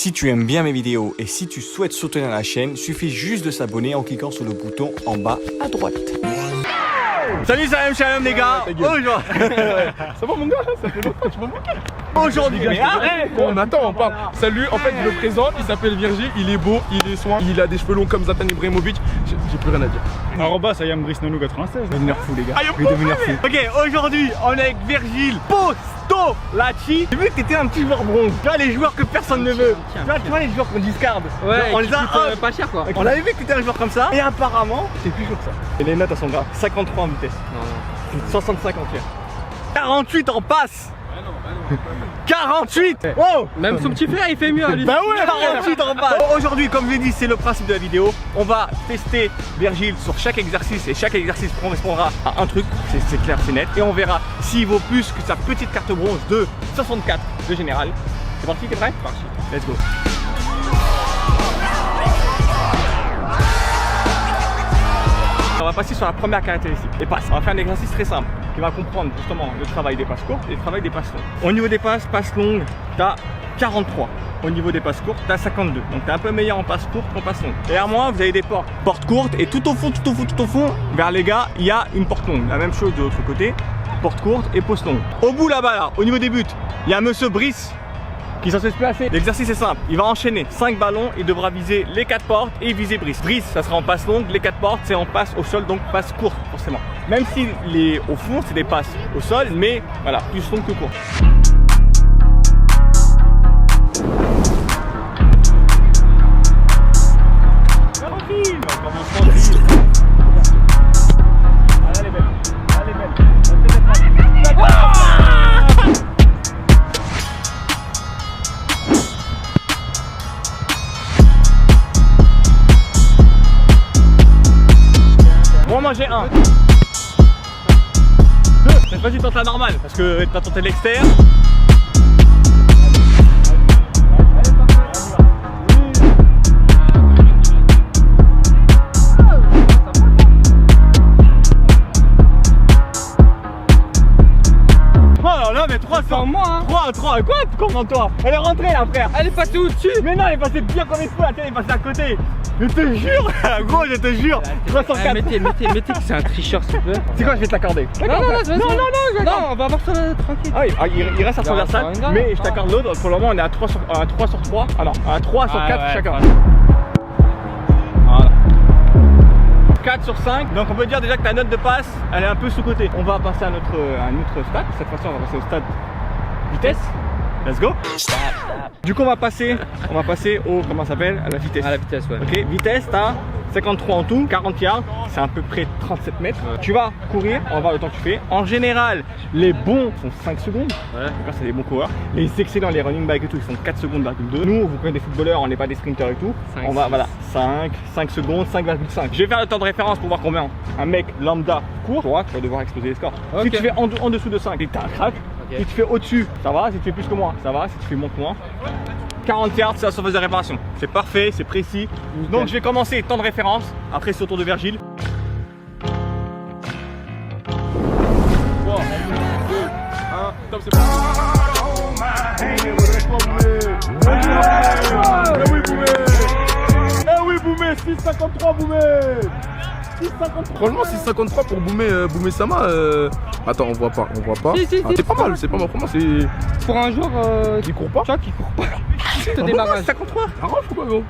Si tu aimes bien mes vidéos et si tu souhaites soutenir la chaîne, il suffit juste de s'abonner en cliquant sur le bouton en bas à droite. Salut, salam les gars. Aujourd'hui. Ça va mon gars, ça fait longtemps, tu m'as manqué. Aujourd'hui, mais arrête. Bon, mais attends, on parle. Salut, en fait, je le présente, il s'appelle Virgile, il est beau, il est soin, il a des cheveux longs comme Zlatan Ibrahimovic. J'ai plus rien à dire. Arrobas Ayam Brice Nonou 96. Devenir fou les gars. Je vais devenir fou. Ok, aujourd'hui, on est avec Virgile Postolacci. J'ai vu que t'étais un petit joueur bronze. Tu vois les joueurs que personne ne veut. Tu vois les joueurs qu'on discarde. Ouais, on les a pas cher quoi. On avait vu que t'étais un joueur comme ça. Et apparemment, t'es plus chaud que ça. Et les notes elles sont graves. 53 en vitesse. Non, 65 en tir. 48 en passe. 48. Oh. même son petit frère il fait mieux à lui. Bah ouais, 48 en passe. Aujourd'hui, comme je l'ai dit, c'est le principe de la vidéo. On va tester Virgile sur chaque exercice et chaque exercice correspondra à un truc. C'est clair, c'est net. Et on verra s'il vaut plus que sa petite carte bronze de 64 de général. C'est parti, t'es prêt? Parti. Let's go. On va passer sur la première caractéristique, les passes. On va faire un exercice très simple qui va comprendre justement le travail des passes courtes et le travail des passes longues. Au niveau des passes longues, t'as 43. Au niveau des passes courtes, t'as 52. Donc t'es un peu meilleur en passes courtes qu'en passes longues. Derrière moi, vous avez des portes courtes et tout au fond, vers les gars, il y a une porte longue. La même chose de l'autre côté, porte courte et poste longue. Au bout là-bas, là, au niveau des buts, il y a monsieur Brice qui est censé se placer. L'exercice est simple, il va enchaîner 5 ballons, il devra viser les 4 portes et viser Brice. Brice, ça sera en passe longue, les 4 portes c'est en passe au sol, donc passe courte forcément. Même si au fond c'est des passes au sol, mais voilà, plus longue que courte. Moi j'ai un. 2. Cette fois-ci tente la normale parce que t'as tenté l'externe. Oh là là, mais 3 sur moi hein. 3, quoi? Comment toi? Elle est rentrée là frère. Elle est passée au-dessus. Mais non, elle est passée bien comme il faut, la tête est passée à côté. Je te jure, gros, je te jure. 304. Mettez que c'est un tricheur s'il te plaît. C'est quoi, je vais te l'accorder. Non, on va voir ça tranquille. Ah oui, il reste à transversal, mais je t'accorde l'autre. Pour le moment, on est à 3 sur 3. Ah non, à 3 sur 4 chacun. Voilà. 4 sur 5. Donc on peut dire déjà que ta note de passe, elle est un peu sous-cotée. On va passer à notre stade. Cette fois-ci, on va passer au stade vitesse. Let's go. Du coup on va passer au, comment ça s'appelle, à la vitesse. À la vitesse, ouais. Ok, vitesse, t'as 53 en tout, 40 yards, c'est à peu près 37 mètres. Tu vas courir, on va voir le temps que tu fais. En général, les bons font 5 secondes. Ouais. D'accord, c'est des bons coureurs. Les excellents, les running back et tout, ils font 4 secondes, 2. Nous, vous connaissez des footballeurs, on n'est pas des sprinters et tout. 5, on va, voilà, 5 secondes, 5,5. Je vais faire le temps de référence pour voir combien un mec lambda court. Tu vas devoir exploser les scores. Okay. Si tu fais en dessous de 5, t'as un crack. Okay. Si tu fais au-dessus, ça va. Si tu fais plus que moi, ça va. Si tu fais moins que moi, 40 yards, c'est la surface de réparation. C'est parfait, c'est précis. Nickel. Donc je vais commencer temps de référence. Après c'est au tour de Virgile. 3, 2, 1, top, c'est parti. Eh oui Boumé, 6,53 Boumé. 6,53. Franchement 6,53 pour Boumé Sama. Attends, on voit pas. Si, c'est pas mal, Pour moi c'est. Pour un joueur qui court pas. Tu vois, qui court pas. Te démarrage. 53. Arrange ou quoi gros?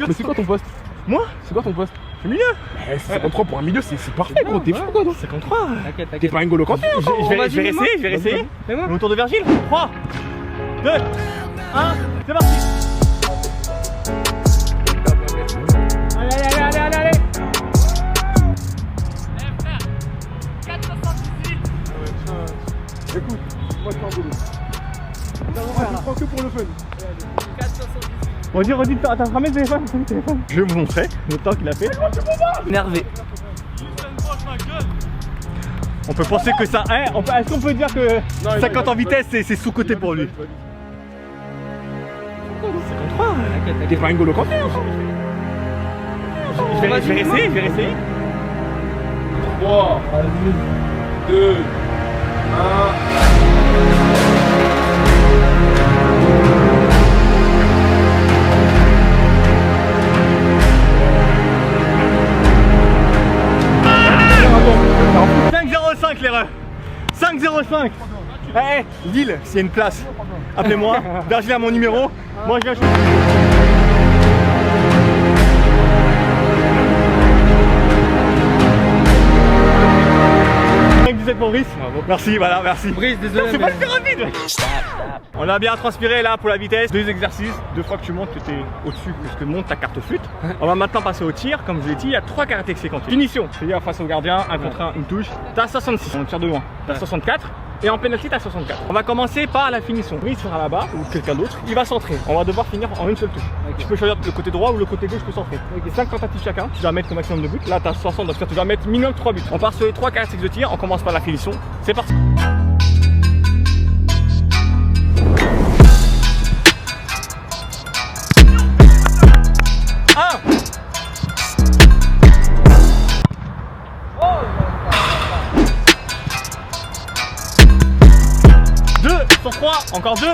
Mais c'est quoi ton poste? Moi? C'est quoi ton poste? Je suis milieu. 53 pour un milieu, c'est parfait gros, t'es fou quoi toi? 53. T'inquiète. T'es pas un N'Golo Kanté. Je vais essayer. Au tour de Virgile. 3, 2, 1, c'est parti. Allez. Écoute, moi je suis en boulot. Je prends que pour le fun. Redis, t'as ramené le téléphone? Je vais vous montrer le temps qu'il a fait. Énervé. On peut penser que ça. Est-ce qu'on peut dire que 50 en vitesse c'est sous-côté pour lui? 53. T'es pas un N'Golo Kanté. Je vais essayer. 3, 2, 1. Eh, Lille, s'il y a une place, appelez-moi. Virgile a mon numéro. Moi, je viens. 17 pour Brice. Bravo. Merci, voilà, merci. Brice, désolé. C'est pas mais- super rapide. On a bien transpiré là pour la vitesse. 2 exercices, 2 fois que tu montes, que tu es au-dessus, parce que monte ta carte flûte. On va maintenant passer au tir. Comme je l'ai dit, il y a 3 caractéristiques en tir. Finition, c'est-à-dire face au gardien, 1 contre 1, une touche. T'as 66, on tire de loin. T'as 64. Et en penalty, t'as 64. On va commencer par la finition. Brice sera là-bas, ou quelqu'un d'autre. Il va centrer. On va devoir finir en une seule touche. Tu peux choisir le côté droit ou le côté gauche pour centrer. 5 tentatives chacun. Tu dois mettre le maximum de buts. Là, t'as 60, donc tu dois mettre minimum 3 buts. On part sur les 3 caractéristiques de tir. On commence par la finition. C'est parti. Sur 3, encore 2.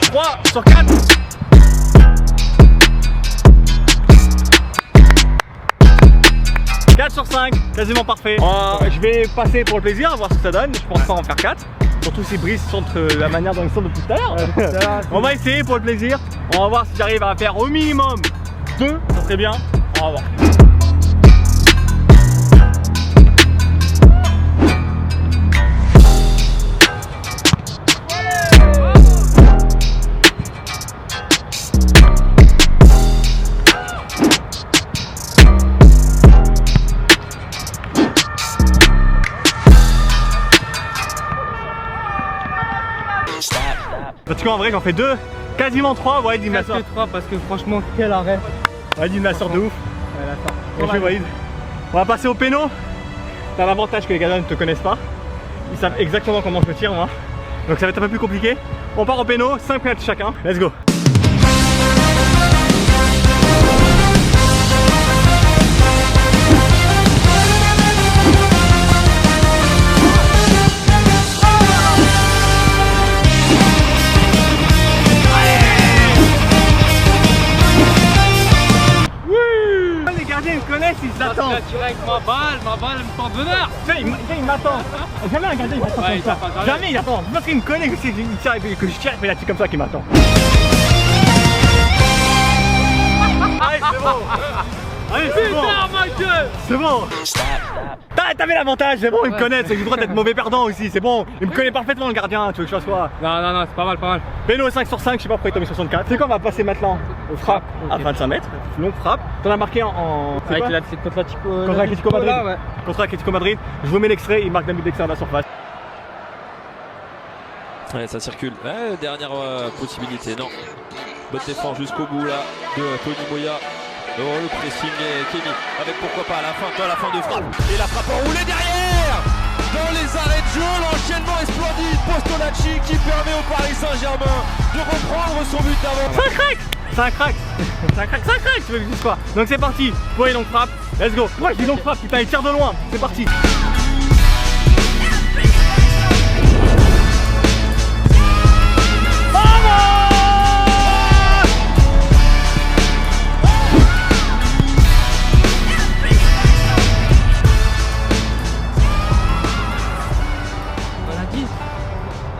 3 sur 4. 4 sur 5, quasiment parfait. Je vais passer pour le plaisir, voir ce que ça donne. Je pense pas en faire 4. Surtout si Brice centre la manière dont il centre depuis tout à l'heure. On va essayer pour le plaisir. On va voir si j'arrive à faire au minimum 2. Ça serait bien. On va voir. Parce qu'en vrai j'en fais 2, quasiment 3, Walid il me la sort. 3 parce que franchement quel arrêt. Walid il me la sort de ouf. Bien joué Walid. On va passer au péno. T'as l'avantage que les gardiens ne te connaissent pas. Ils savent exactement comment je me tire moi. Donc ça va être un peu plus compliqué. On part au péno, 5 mètres chacun. Let's go. Ils s'attendent. Je tiré avec ma balle me porte bonheur. Il m'attend. Jamais un gardien il m'attend comme ça. Jamais il attend. Parce qu'il me connaît que je tire et puis là c'est comme ça qu'il m'attend. Allez c'est bon. Allez c'est bon. C'est bon. T'avais l'avantage, c'est bon, il me connaît, c'est que j'ai le droit d'être mauvais perdant aussi, c'est bon. Il me connaît parfaitement le gardien, tu veux que je fasse quoi? Non, c'est pas mal. Péno 5 sur 5, je sais pas pourquoi il t'a mis 64. C'est quoi, on va passer maintenant au frappe à 25 mètres, longue frappe. T'en as marqué en. Avec contre l'Atlético Madrid. Là, ouais. Contre l'Atlético Madrid. Je vous mets l'extrait, il marque d'un but d'extérieur de la surface. Ouais, ça circule. Ouais, dernière possibilité, non. Bonne défense jusqu'au bout là de Tony Moya. Le pressing qui est mis avec pourquoi pas à la fin de frappe. Et la frappe enroulée derrière. Dans les arrêts de jeu, l'enchaînement est splendide. Postolacci qui permet au Paris Saint-Germain de reprendre son but d'avant. Ça craque. Ça craque, tu veux que je dise quoi? Donc c'est parti, pour les longues frappes, let's go. Ouais, je dis longue frappe, putain, il tire de loin, c'est parti.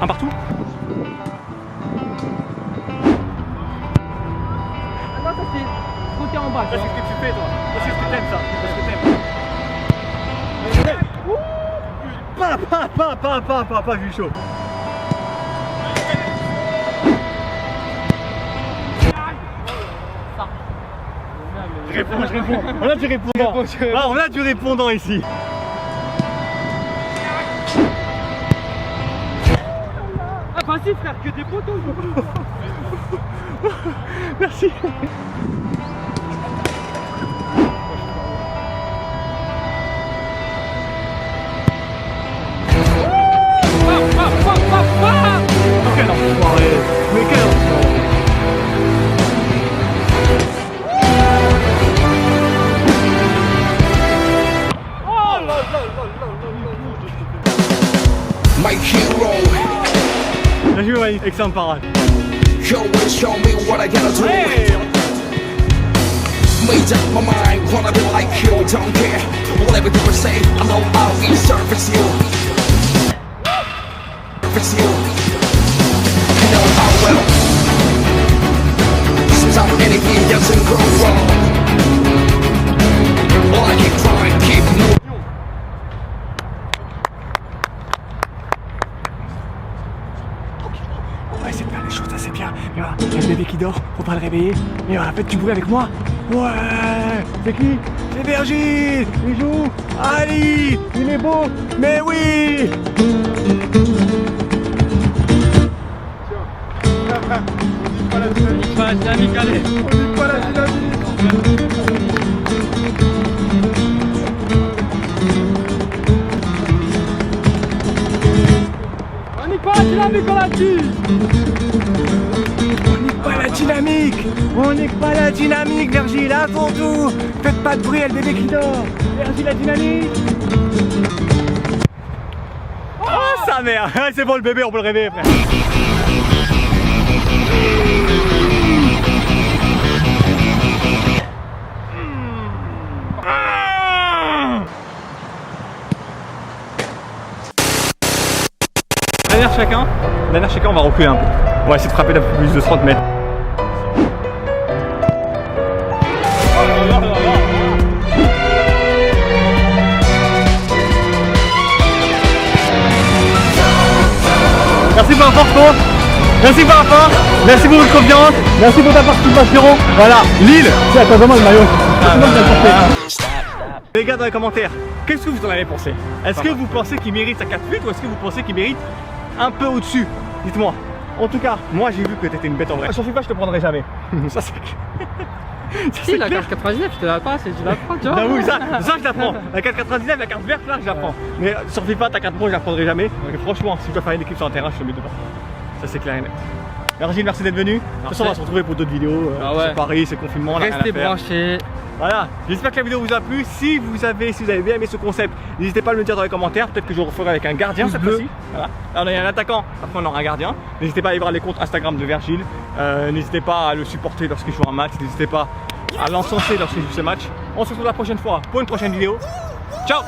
Un partout. Non, ça c'est côté en bas. C'est ce que tu fais toi. C'est ce que t'aimes ça. C'est ce que t'aimes. Pas, j'ai eu chaud. Je réponds. On a du répondant. Ah, on a du répondant ici. Vas-y frère, que des poteaux. Merci. Quel enfoiré. Mais quel enfoiré. Oh là là. My hero, Bien joué, Wally. Excellente parade. show me what I gotta do. Hey. Made up my mind, wanna be like you, don't care. Whatever people say, I know I'll be service you. it's you. You know how well. Sometimes anything doesn't go wrong. All I keep trying, keep moving. On va essayer de faire les choses assez bien. Mais voilà, il y a le bébé qui dort, faut pas le réveiller. Mais voilà, faites du bruit avec moi. Ouais, c'est qui? C'est Virgile. Il joue. Ali, il est beau. Mais oui. Pas la dynamique, allez. On n'est pas la dynamique, on l'a dit. On n'est pas la dynamique. On n'est pas la dynamique, Virgile. Avant tout, faites pas de bruit, il y a le bébé qui dort. Virgile, la dynamique. Oh, sa mère. C'est bon, le bébé, on peut le réveiller, frère. Dernière chacun, on va reculer un peu. On va essayer de frapper d'un peu plus de 30 mètres. Merci pour la force, frérot. Merci pour la force. Merci pour votre confiance. Merci pour ta participation. Voilà, Lille. C'est attends vraiment le maillot. Les gars, dans les commentaires, qu'est-ce que vous en avez pensé? Est-ce que vous pensez qu'il mérite sa 4 buts ou est-ce que vous pensez qu'il mérite un peu au-dessus? Dites-moi. En tout cas, moi j'ai vu que t'étais une bête en vrai. Sur FIFA, je te prendrai jamais. Ça c'est clair. Si, la carte 99, je te la passe et tu la prends, tu vois. Ah oui, ça je la prends. La carte 99, la carte verte là, je la prends. Mais sur FIFA, ta carte rouge, je la prendrai jamais. Mais franchement, si je dois faire une équipe sur un terrain, je te mets devant. Ça c'est clair et net. Virgile, merci d'être venu. De toute façon, on va se retrouver pour d'autres vidéos. Ah ouais. C'est Paris, c'est confinement, on a rien à Restez faire. branchés. Voilà, j'espère que la vidéo vous a plu. Si vous avez bien aimé ce concept, n'hésitez pas à me le dire dans les commentaires. Peut-être que je le referai avec un gardien cette fois-ci. Voilà. Alors, il y a un attaquant, après on aura un gardien. N'hésitez pas à aller voir les comptes Instagram de Virgile. N'hésitez pas à le supporter lorsqu'il joue un match. N'hésitez pas à l'encenser lorsqu'il joue ses matchs. On se retrouve la prochaine fois pour une prochaine vidéo. Ciao!